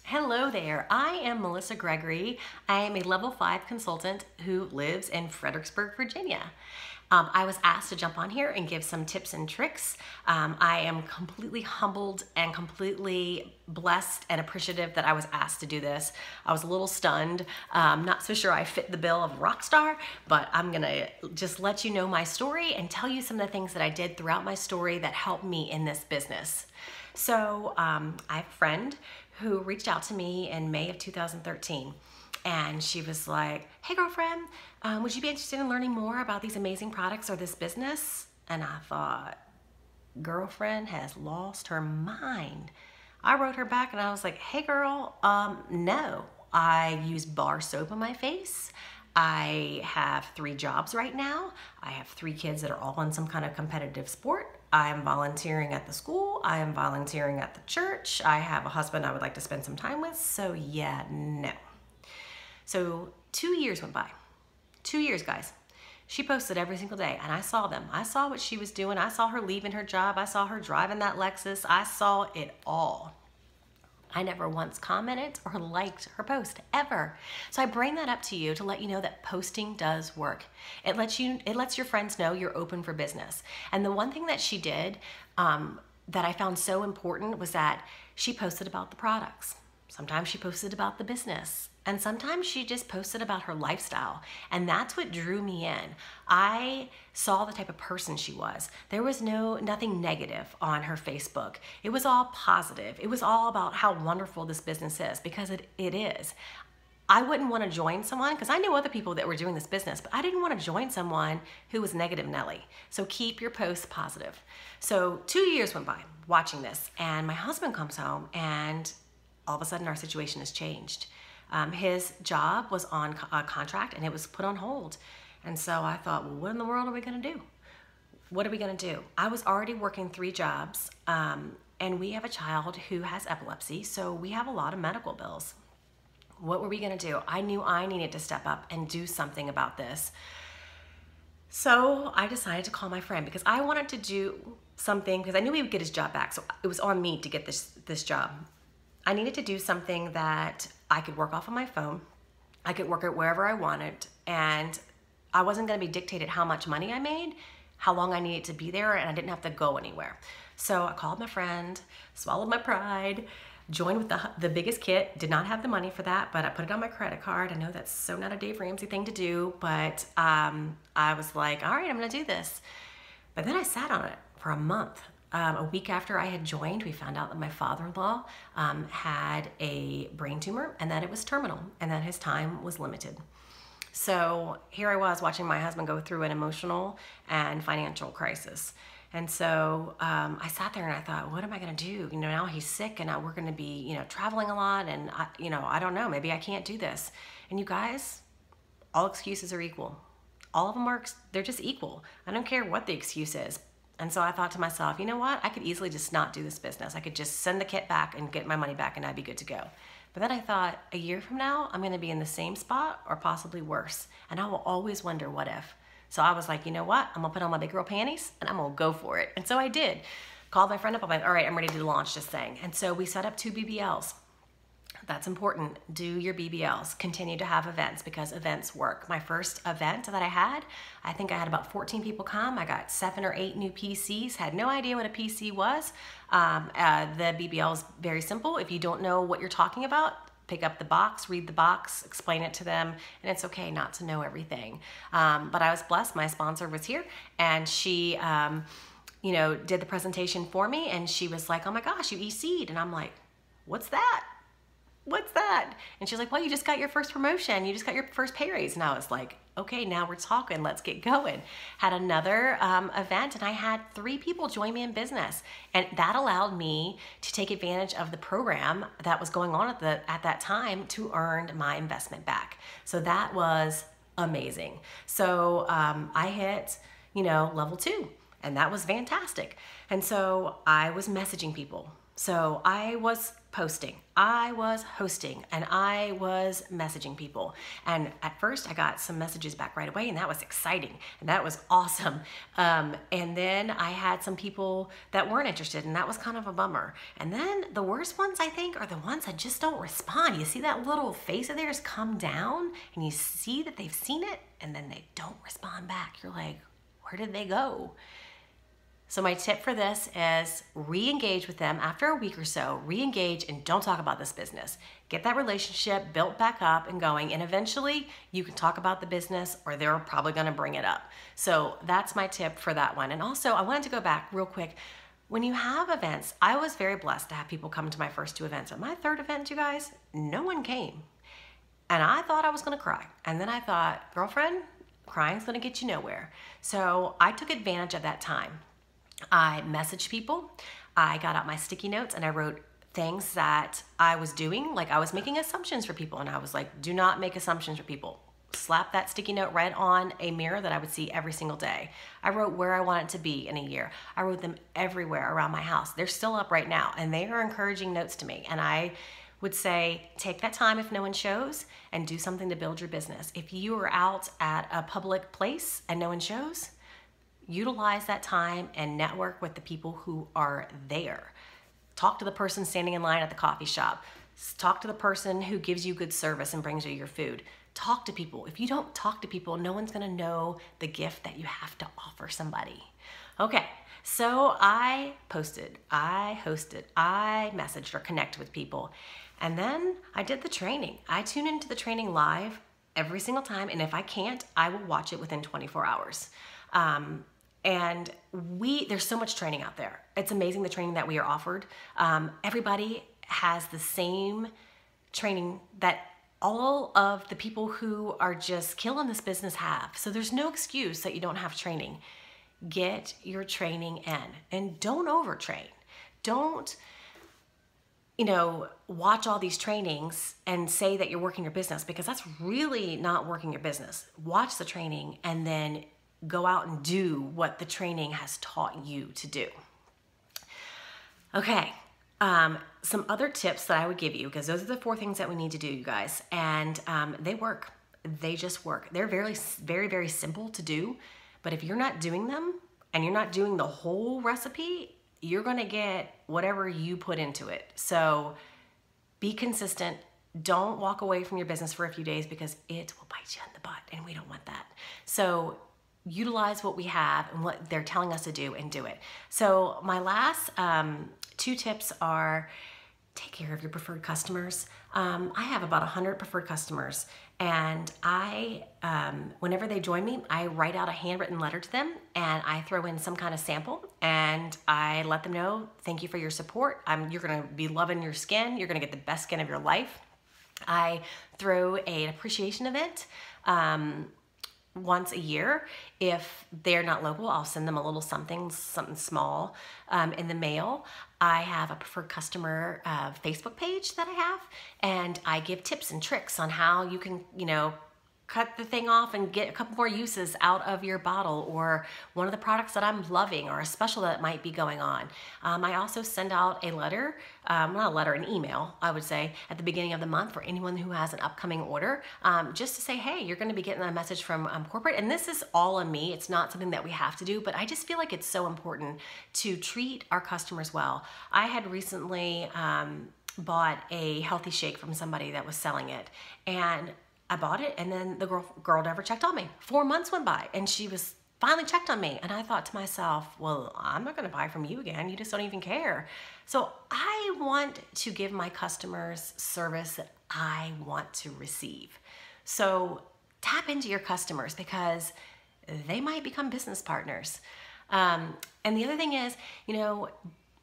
Hello there, I am Melissa Gregory. I am a level 5 consultant who lives in Fredericksburg, Virginia. I was asked to jump on here and give some tips and tricks. I am completely humbled and completely blessed and appreciative that I was asked to do this. I was a little stunned, not so sure I fit the bill of a rock star, but I'm gonna just let you know my story and tell you some of the things that I did throughout my story that helped me in this business. So I have a friend who reached out to me in May of 2013. And she was like, hey girlfriend, would you be interested in learning more about these amazing products or this business? And I thought, girlfriend has lost her mind. I wrote her back and I was like, hey girl, no. I use bar soap on my face. I have 3 jobs right now. I have 3 kids that are all in some kind of competitive sport. I am volunteering at the school. I am volunteering at the church. I have a husband I would like to spend some time with. So yeah, no. So 2 years went by. 2 years, guys. She posted every single day and I saw them. I saw what she was doing. I saw her leaving her job. I saw her driving that Lexus. I saw it all. I never once commented or liked her post ever. So I bring that up to you to let you know that posting does work. It lets your friends know you're open for business. And the one thing that she did that I found so important was that she posted about the products. Sometimes she posted about the business. And sometimes she just posted about her lifestyle. And that's what drew me in. I saw the type of person she was. There was nothing negative on her Facebook. It was all positive. It was all about how wonderful this business is, because it is. I wouldn't want to join someone, because I knew other people that were doing this business, but I didn't want to join someone who was negative Nelly. So keep your posts positive. So 2 years went by watching this, and my husband comes home, and all of a sudden our situation has changed. His job was on a contract and it was put on hold. And so I thought, well, what in the world are we gonna do? What are we gonna do? I was already working 3 jobs and we have a child who has epilepsy, so we have a lot of medical bills. What were we gonna do? I knew I needed to step up and do something about this. So I decided to call my friend because I wanted to do something, because I knew he would get his job back, so it was on me to get this job. I needed to do something that I could work off of my phone. I could work it wherever I wanted, and I wasn't gonna be dictated how much money I made, how long I needed to be there, and I didn't have to go anywhere. So I called my friend, swallowed my pride, joined with the biggest kit, did not have the money for that, but I put it on my credit card. I know that's so not a Dave Ramsey thing to do, but I was like, all right, I'm gonna do this. But then I sat on it for a month. A week after I had joined, we found out that my father-in-law had a brain tumor and that it was terminal and that his time was limited. So here I was watching my husband go through an emotional and financial crisis. And so I sat there and I thought, what am I gonna do? You know, now he's sick and now we're gonna be, traveling a lot, and I don't know, maybe I can't do this. And you guys, all excuses are equal. All of them they're just equal. I don't care what the excuse is. And so I thought to myself, you know what? I could easily just not do this business. I could just send the kit back and get my money back and I'd be good to go. But then I thought, a year from now, I'm gonna be in the same spot or possibly worse. And I will always wonder what if. So I was like, you know what? I'm gonna put on my big girl panties and I'm gonna go for it. And so I did. Called my friend up, I'm like, all right, I'm ready to launch this thing. And so we set up 2 BBLs. That's important. Do your BBLs. Continue to have events because events work. My first event that I think I had about 14 people come. I got 7 or 8 new PCs. Had no idea what a PC was. The BBL is very simple. If you don't know what you're talking about, pick up the box, read the box, explain it to them, and it's okay not to know everything. But I was blessed. My sponsor was here, and she did the presentation for me, and she was like, oh my gosh, you EC'd. And I'm like, what's that? What's that? And she's like, well, you just got your first promotion. You just got your first pay raise. And I was like, okay, now we're talking. Let's get going. Had another event, and I had 3 people join me in business. And that allowed me to take advantage of the program that was going on at that time to earn my investment back. So that was amazing. So I hit, level 2, and that was fantastic. And so I was messaging people. So I was posting, I was hosting, and I was messaging people. And at first I got some messages back right away, and that was exciting and that was awesome. And then I had some people that weren't interested, and that was kind of a bummer. And then the worst ones, I think, are the ones that just don't respond. You see that little face of theirs come down, and you see that they've seen it, and then they don't respond back. You're like, where did they go? So my tip for this is re-engage with them after a week or so. Re-engage and don't talk about this business. Get that relationship built back up and going, and eventually you can talk about the business, or they're probably going to bring it up. So that's my tip for that one. And also, I wanted to go back real quick. When you have events, I was very blessed to have people come to my first 2 events. At my 3rd event, you guys, no one came. And I thought I was going to cry. And then I thought, girlfriend, crying's going to get you nowhere. So I took advantage of that time. I messaged people, I got out my sticky notes, and I wrote things that I was doing. Like, I was making assumptions for people, and I was like, do not make assumptions for people. Slap that sticky note right on a mirror that I would see every single day. I wrote where I want it to be in a year. I wrote them everywhere around my house. They're still up right now, and they are encouraging notes to me. And I would say, take that time if no one shows, and do something to build your business. If you are out at a public place and no one shows, utilize that time and network with the people who are there. Talk to the person standing in line at the coffee shop. Talk to the person who gives you good service and brings you your food. Talk to people. If you don't talk to people, no one's gonna know the gift that you have to offer somebody. Okay, so I posted, I hosted, I messaged or connected with people. And then I did the training. I tune into the training live every single time, and if I can't, I will watch it within 24 hours. And there's so much training out there. It's amazing the training that we are offered. Everybody has the same training that all of the people who are just killing this business have. So there's no excuse that you don't have training. Get your training in, and don't overtrain. Don't, watch all these trainings and say that you're working your business, because that's really not working your business. Watch the training and then go out and do what the training has taught you to do. Okay, some other tips that I would give you, because those are the 4 things that we need to do, you guys, and they work. They just work. They're very, very, very simple to do, but if you're not doing them and you're not doing the whole recipe, you're gonna get whatever you put into it. So be consistent. Don't walk away from your business for a few days, because it will bite you in the butt, and we don't want that. So utilize what we have and what they're telling us to do, and do it. So my last 2 tips are, take care of your preferred customers. I have about 100 preferred customers, and whenever they join me, I write out a handwritten letter to them, and I throw in some kind of sample, and I let them know, thank you for your support. You're gonna be loving your skin. You're gonna get the best skin of your life. I throw an appreciation event once a year. If they're not local, I'll send them a little something small in the mail. I have a preferred customer Facebook page that I have, and I give tips and tricks on how you can, cut the thing off and get a couple more uses out of your bottle, or one of the products that I'm loving, or a special that might be going on. I also send out a letter, not a letter, an email, I would say, at the beginning of the month for anyone who has an upcoming order, just to say, hey, you're gonna be getting a message from corporate, and this is all on me. It's not something that we have to do, but I just feel like it's so important to treat our customers well. I had recently bought a healthy shake from somebody that was selling it, and I bought it, and then the girl never checked on me. 4 months went by, and she was finally checked on me. And I thought to myself, well, I'm not going to buy from you again. You just don't even care. So I want to give my customers service that I want to receive. So tap into your customers, because they might become business partners. And the other thing is,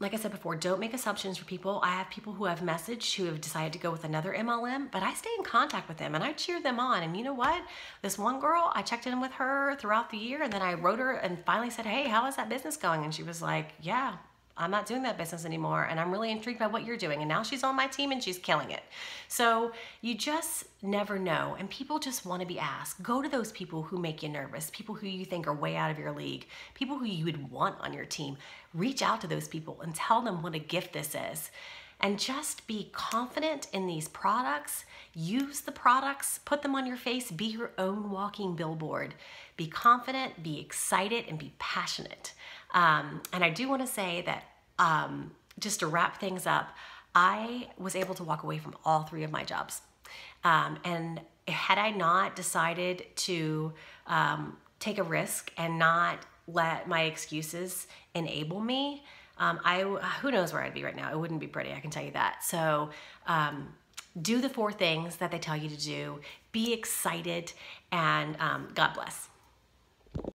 like I said before, don't make assumptions for people. I have people who have messaged who have decided to go with another MLM, but I stay in contact with them and I cheer them on. And you know what? This one girl, I checked in with her throughout the year, and then I wrote her and finally said, hey, how is that business going? And she was like, yeah, I'm not doing that business anymore, and I'm really intrigued by what you're doing. And now she's on my team and she's killing it. So you just never know. And people just want to be asked. Go to those people who make you nervous, people who you think are way out of your league, people who you would want on your team. Reach out to those people and tell them what a gift this is. and just be confident in these products. Use the products, put them on your face, be your own walking billboard. Be confident, be excited, and be passionate. And I do want to say that just to wrap things up, I was able to walk away from all 3 of my jobs. And had I not decided to take a risk and not let my excuses enable me, who knows where I'd be right now. It wouldn't be pretty, I can tell you that. So do the 4 things that they tell you to do. Be excited, and God bless.